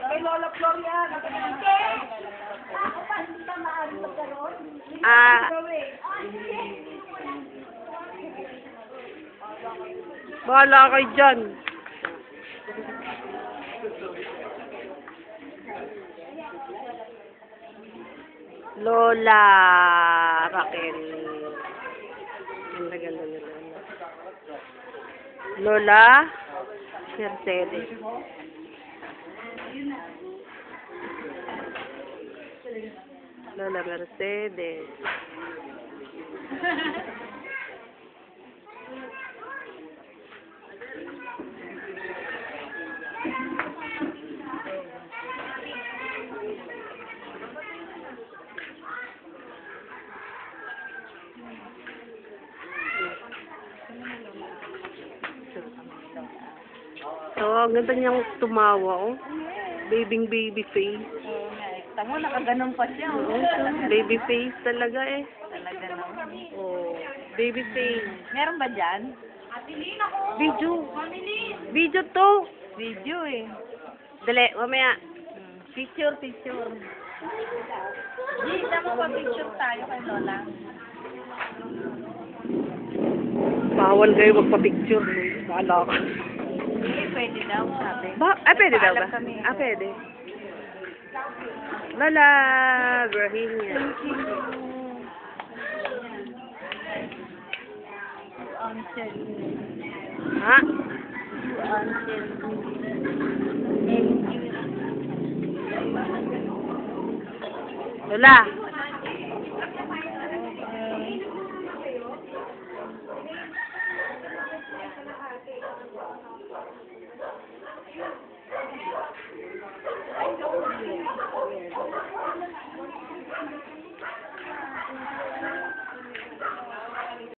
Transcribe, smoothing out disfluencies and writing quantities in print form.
Kay Lola Floria. Ako pa, hindi pa maaari magkaroon. Bahala kayo dyan. Lola Raquel. Ganda, ganda na Lola. Lola Mercedes. Lola Mercedes. So, ang ganda niyang tumawa, oh. Baby face. Oo nga eh. Tamo, nakaganon pa siya. Oo, baby face talaga eh. Talaga naman. Oh, baby face. Meron ba dyan? Video. Video to. Video eh. Dali, mamaya. Picture. Di, tama pa picture tayo kay Lola. Bawal kayo magpa-picture. Bahala ka. Hindi, pwede daw, sabi. Pwede daw ba? Nagpaalam kami. Pwede. Lola Virginia. Ansel. Ha? Ansel. Lola.